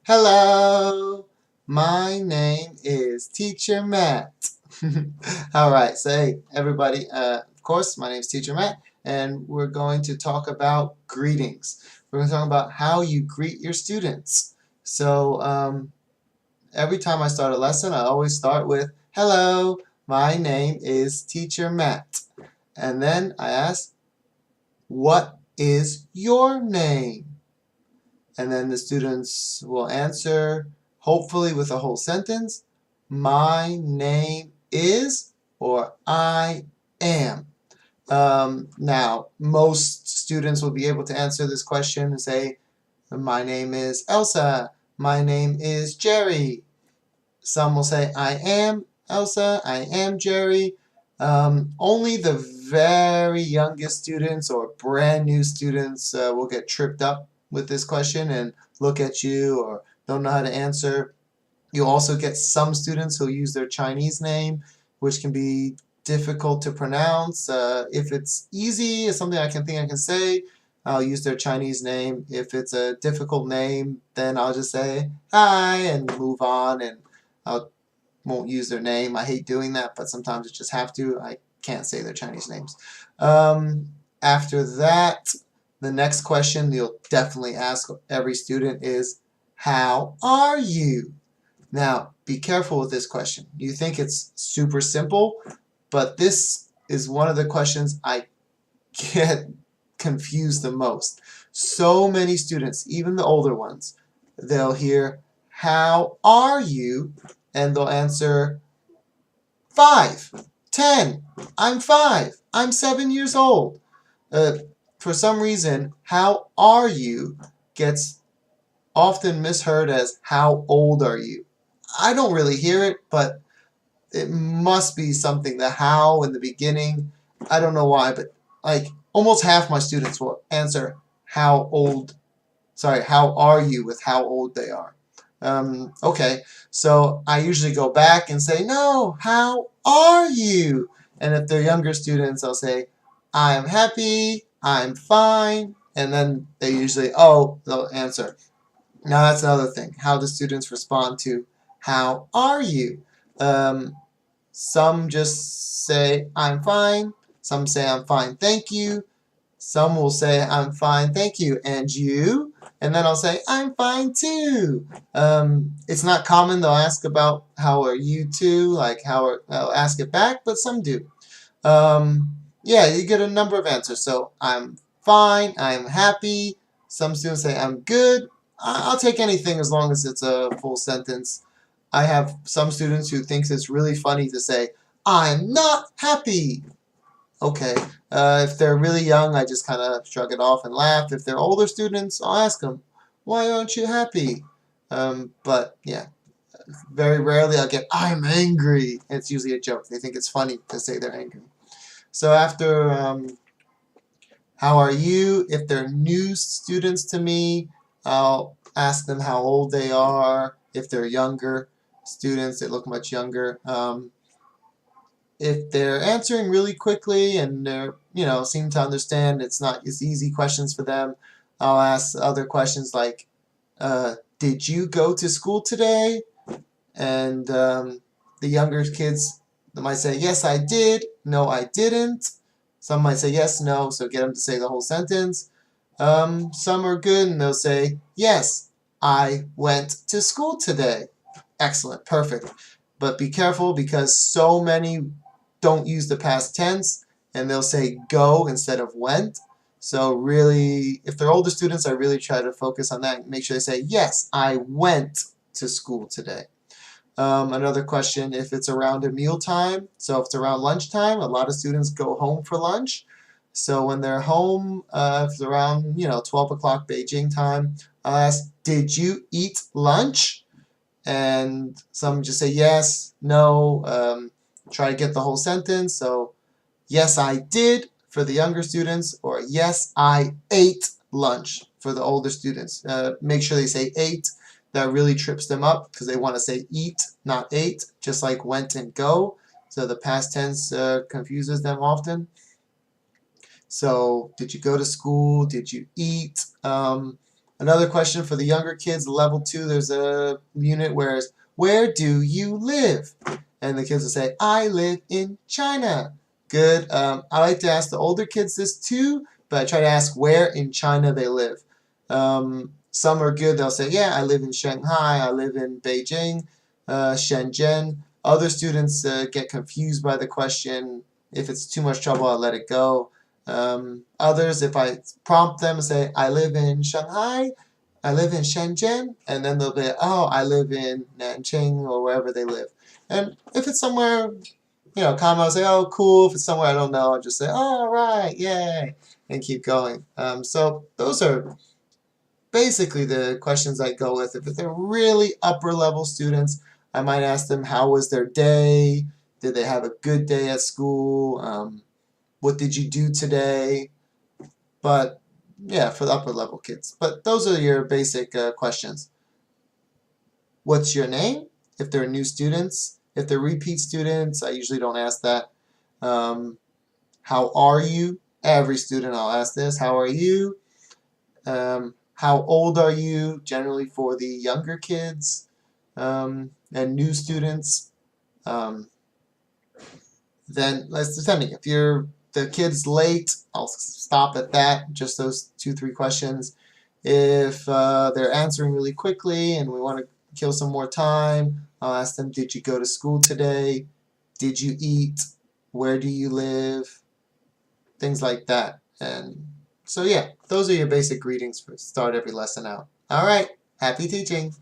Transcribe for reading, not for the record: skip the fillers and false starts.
Hello, my name is Teacher Matt. All right, so hey, everybody, of course, my name is Teacher Matt, and we're going to talk about greetings. We're going to talk about how you greet your students. So, every time I start a lesson, I always start with, hello, my name is Teacher Matt. And then I ask, what is your name? And then the students will answer, hopefully with a whole sentence, my name is, or I am. Now, most students will be able to answer this question and say, my name is Elsa, my name is Jerry. Some will say, I am Elsa, I am Jerry. Only the very youngest students or brand new students will get tripped up with this question and look at you or don't know how to answer. You'll also get some students who use their Chinese name, which can be difficult to pronounce. If it's easy, it's something I can say, I'll use their Chinese name. If it's a difficult name, then I'll just say hi and move on, and I won't use their name. I hate doing that, but sometimes I just have to. I can't say their Chinese names. After that, the next question you'll definitely ask every student is, how are you? Now, be careful with this question. You think it's super simple, but this is one of the questions I get confused the most. So many students, even the older ones, they'll hear, how are you? And they'll answer, 5, 10, I'm 5, I'm 7 years old. For some reason, how are you gets often misheard as how old are you? I don't really hear it, but it must be something, the how in the beginning. I don't know why, but like almost half my students will answer how are you with how old they are. Okay, so I usually go back and say, no, how are you? And if they're younger students, I'll say, I'm happy, I'm fine, and then they usually, they'll answer. Now that's another thing, how the students respond to how are you? Some just say I'm fine, some say I'm fine, thank you, some will say I'm fine, thank you, and you? And then I'll say I'm fine too. It's not common, they'll ask about how are you too, like I'll ask it back, but some do. Yeah, you get a number of answers. So I'm fine, I'm happy. Some students say I'm good. I'll take anything as long as it's a full sentence. I have some students who thinks it's really funny to say, I'm not happy. Okay. If they're really young, I just kind of shrug it off and laugh. If they're older students, I'll ask them, why aren't you happy? But yeah, very rarely I'll get, I'm angry. It's usually a joke. They think it's funny to say they're angry. So after how are you? If they're new students to me, I'll ask them how old they are. If they're younger students, they look much younger. If they're answering really quickly and they're, seem to understand it's not as easy questions for them, I'll ask other questions like, did you go to school today? And the younger kids, they might say, yes, I did. No, I didn't. Some might say yes, no, so get them to say the whole sentence. Some are good and they'll say, yes, I went to school today. Excellent, perfect. But be careful because so many don't use the past tense and they'll say go instead of went. So really, if they're older students, I really try to focus on that and make sure they say, yes, I went to school today. Another question, if it's around a meal time, so if it's around lunchtime, a lot of students go home for lunch. So when they're home, if it's around 12 o'clock Beijing time, I'll ask, did you eat lunch? And some just say yes, no, try to get the whole sentence. So yes, I did for the younger students, or yes, I ate lunch for the older students. Make sure they say ate. That really trips them up because they want to say eat, not ate, just like went and go. So the past tense confuses them often. So did you go to school? Did you eat? Another question for the younger kids, level 2, there's a unit where it's, where do you live? And the kids will say, I live in China. Good. I like to ask the older kids this too, but I try to ask where in China they live. Some are good. They'll say, yeah, I live in Shanghai. I live in Beijing, Shenzhen. Other students get confused by the question. If it's too much trouble, I'll let it go. Others, if I prompt them and say, I live in Shanghai, I live in Shenzhen, and then they'll be, oh, I live in Nanjing or wherever they live. And if it's somewhere, common, I'll say, oh, cool. If it's somewhere I don't know, I'll just say, oh, all right, yay, and keep going. So those are basically the questions I go with. If they're really upper level students, I might ask them, how was their day? Did they have a good day at school? What did you do today? But yeah, for the upper level kids. But those are your basic questions. What's your name? If they're new students. If they're repeat students, I usually don't ask that. How are you? Every student I'll ask this. How are you? How old are you? Generally for the younger kids and new students. Then, depending, if the kid's late, I'll stop at that, just those 2-3 questions. If they're answering really quickly and we want to kill some more time, I'll ask them, did you go to school today? Did you eat? Where do you live? Things like that. And so yeah, those are your basic greetings for start every lesson out. All right, happy teaching.